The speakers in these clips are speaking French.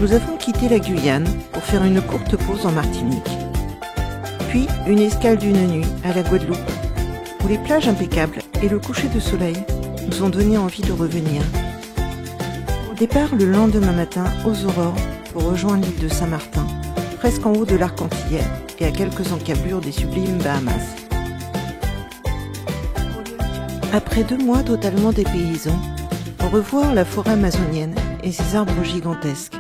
Nous avons quitté la Guyane pour faire une courte pause en Martinique. Puis une escale d'une nuit à la Guadeloupe, où les plages impeccables et le coucher de soleil nous ont donné envie de revenir. Départ le lendemain matin aux aurores pour rejoindre l'île de Saint-Martin, presque en haut de l'arc antillais et à quelques encablures des sublimes Bahamas. Après 2 mois totalement dépaysants, revoir la forêt amazonienne et ses arbres gigantesques,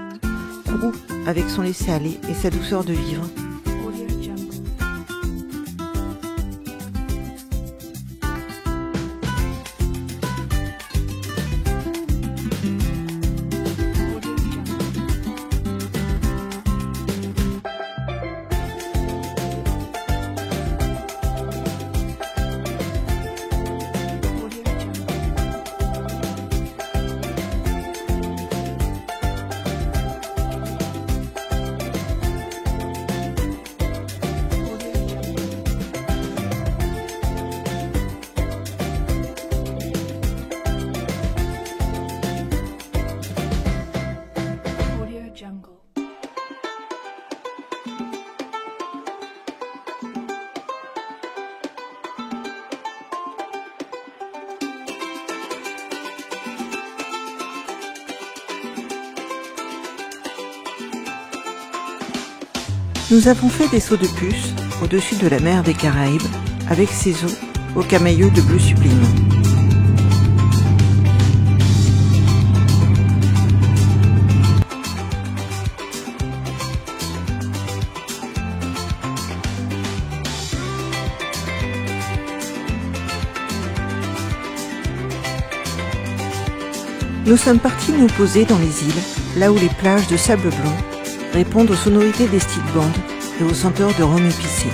Kourou avec son laisser-aller et sa douceur de vivre. Nous avons fait des sauts de puce au-dessus de la mer des Caraïbes, avec ses eaux aux camailleux de bleu sublime. Nous sommes partis nous poser dans les îles, là où les plages de sable blanc répondent aux sonorités des steel bands et aux senteurs de rhum épicé.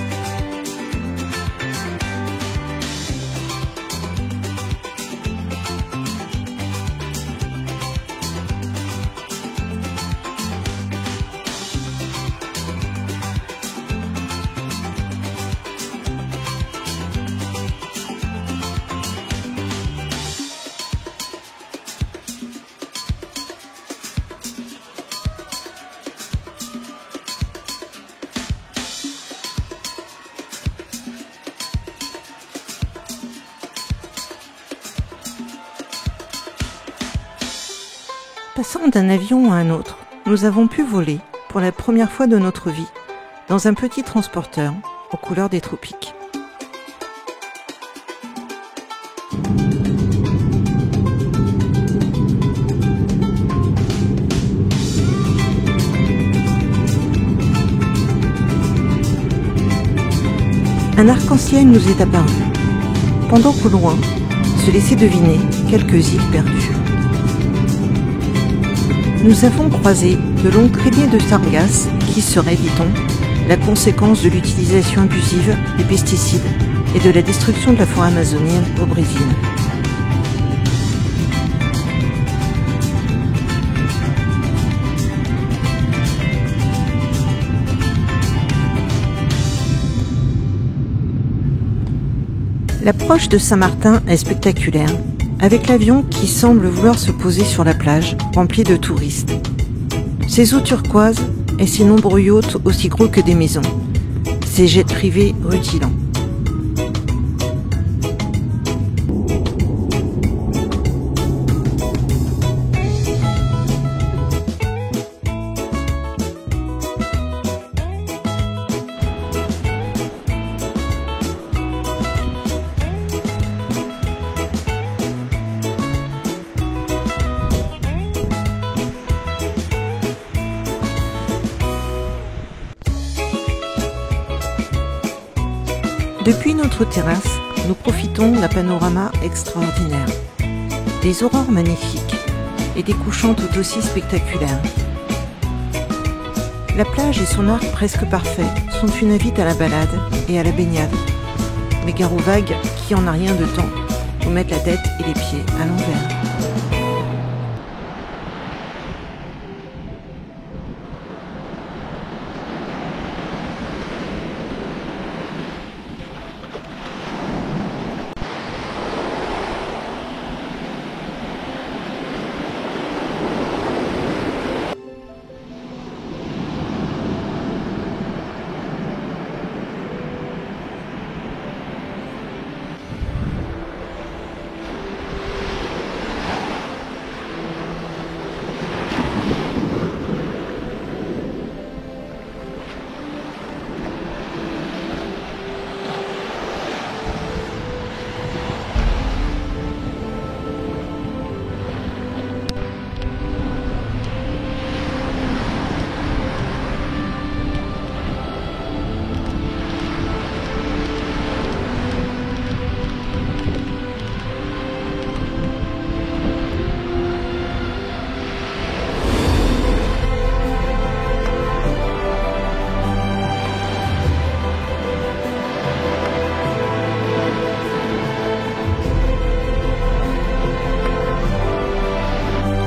Passant d'un avion à un autre, nous avons pu voler, pour la première fois de notre vie, dans un petit transporteur aux couleurs des tropiques. Un arc-en-ciel nous est apparu, pendant qu'au loin se laissaient deviner quelques îles perdues. Nous avons croisé de longues traînées de sargasses qui seraient, dit-on, la conséquence de l'utilisation abusive des pesticides et de la destruction de la forêt amazonienne au Brésil. L'approche de Saint-Martin est spectaculaire, avec l'avion qui semble vouloir se poser sur la plage, remplie de touristes. Ses eaux turquoises et ses nombreux yachts aussi gros que des maisons, ses jets privés rutilants. Depuis notre terrasse, nous profitons d'un panorama extraordinaire. Des aurores magnifiques et des couchants tout aussi spectaculaires. La plage et son arc presque parfait sont une invite à la balade et à la baignade. Mais gare aux vagues, qui en a rien de temps, pour mettre la tête et les pieds à l'envers.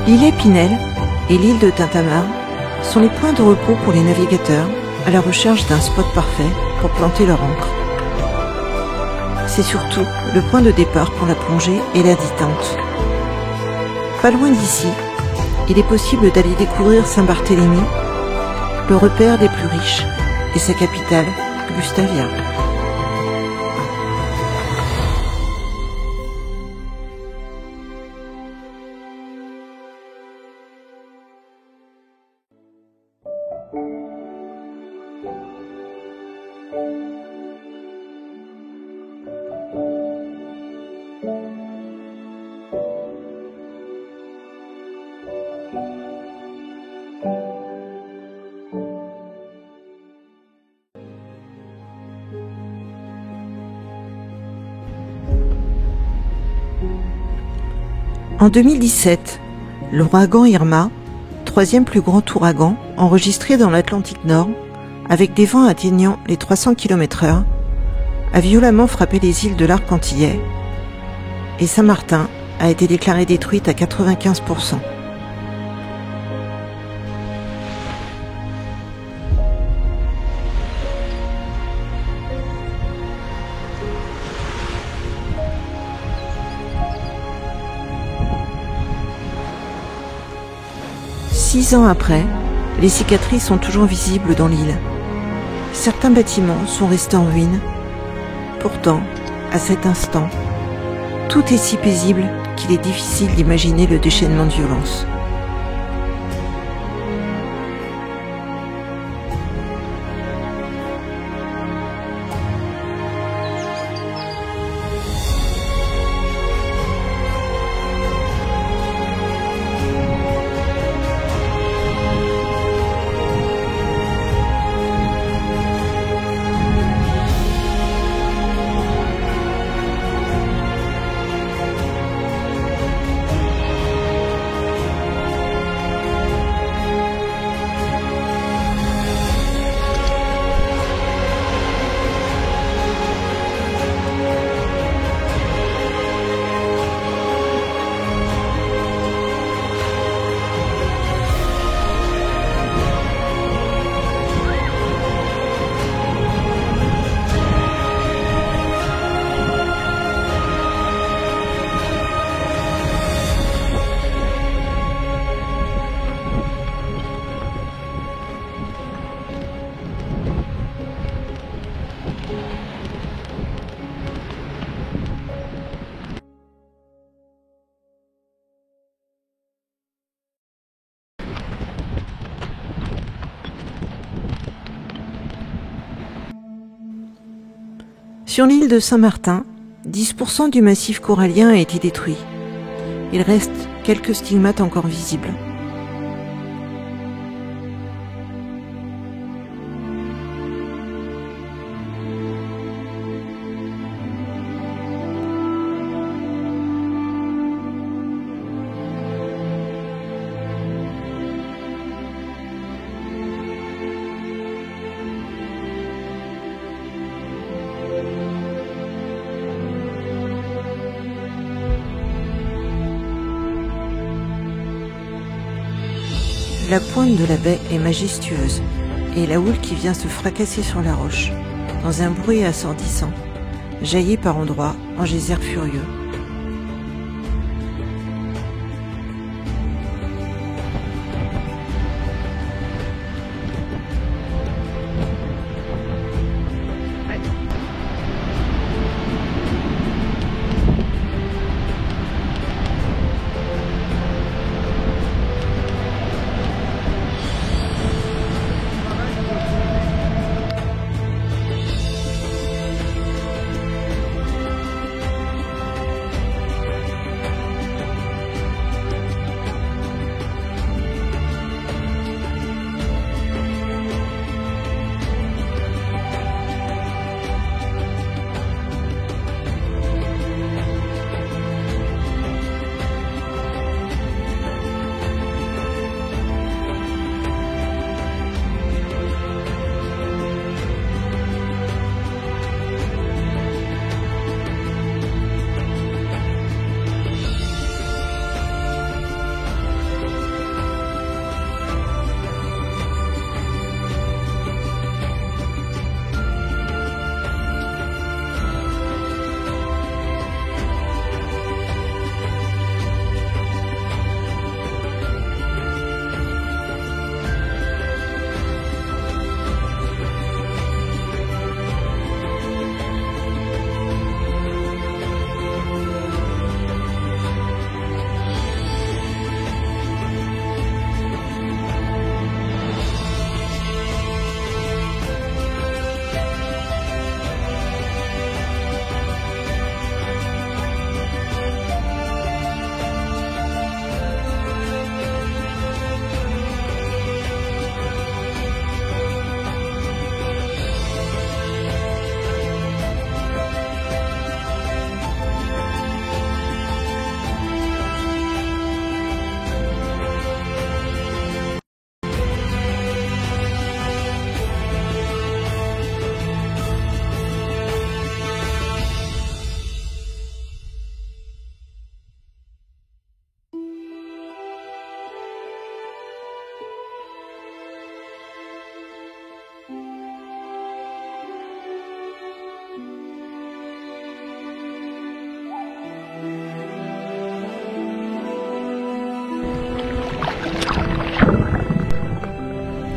L'île Épinel et l'île de Tintamarre sont les points de repos pour les navigateurs à la recherche d'un spot parfait pour planter leur ancre. C'est surtout le point de départ pour la plongée et la détente. Pas loin d'ici, il est possible d'aller découvrir Saint-Barthélemy, le repère des plus riches, et sa capitale, Gustavia. En 2017, l'ouragan Irma, troisième plus grand ouragan enregistré dans l'Atlantique Nord, avec des vents atteignant les 300 km/h, a violemment frappé les îles de l'arc antillais et Saint-Martin a été déclarée détruite à 95%. Six ans après, les cicatrices sont toujours visibles dans l'île. Certains bâtiments sont restés en ruine. Pourtant, à cet instant, tout est si paisible qu'il est difficile d'imaginer le déchaînement de violence. Sur l'île de Saint-Martin, 10% du massif corallien a été détruit. Il reste quelques stigmates encore visibles. La pointe de la baie est majestueuse et la houle qui vient se fracasser sur la roche, dans un bruit assourdissant, jaillit par endroits en geysers furieux.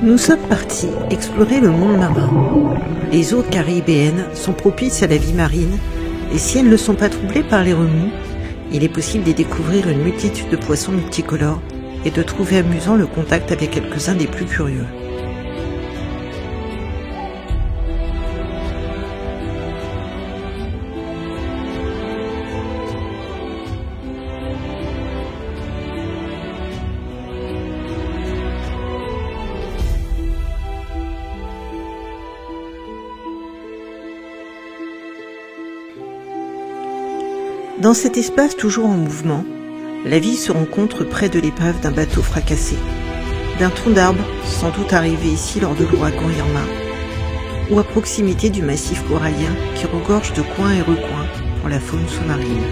Nous sommes partis explorer le monde marin. Les eaux caribéennes sont propices à la vie marine et si elles ne sont pas troublées par les remous, il est possible d'y découvrir une multitude de poissons multicolores et de trouver amusant le contact avec quelques-uns des plus curieux. Dans cet espace toujours en mouvement, la vie se rencontre près de l'épave d'un bateau fracassé, d'un tronc d'arbre sans doute arrivé ici lors de l'ouragan Irma, ou à proximité du massif corallien qui regorge de coins et recoins pour la faune sous-marine.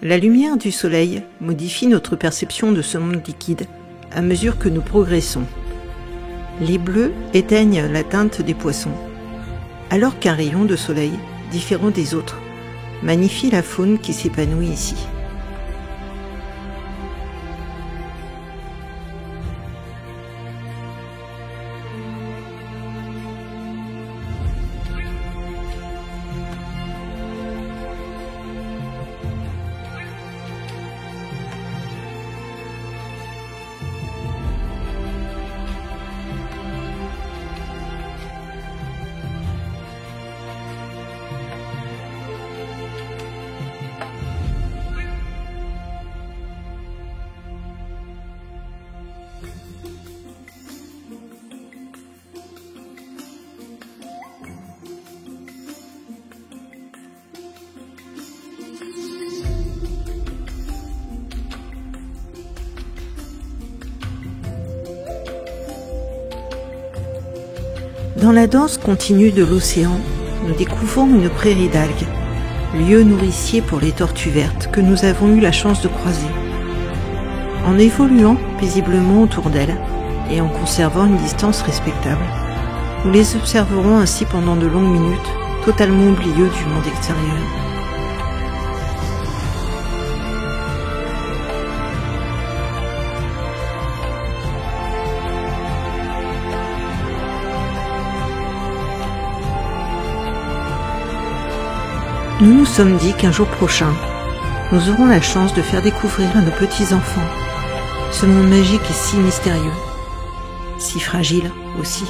La lumière du soleil modifie notre perception de ce monde liquide à mesure que nous progressons. Les bleus éteignent la teinte des poissons, alors qu'un rayon de soleil, différent des autres, magnifie la faune qui s'épanouit ici. Dans la danse continue de l'océan, nous découvrons une prairie d'algues, lieu nourricier pour les tortues vertes que nous avons eu la chance de croiser. En évoluant paisiblement autour d'elles et en conservant une distance respectable, nous les observerons ainsi pendant de longues minutes, totalement oublieux du monde extérieur. Nous nous sommes dit qu'un jour prochain, nous aurons la chance de faire découvrir à nos petits-enfants ce monde magique et si mystérieux, si fragile aussi.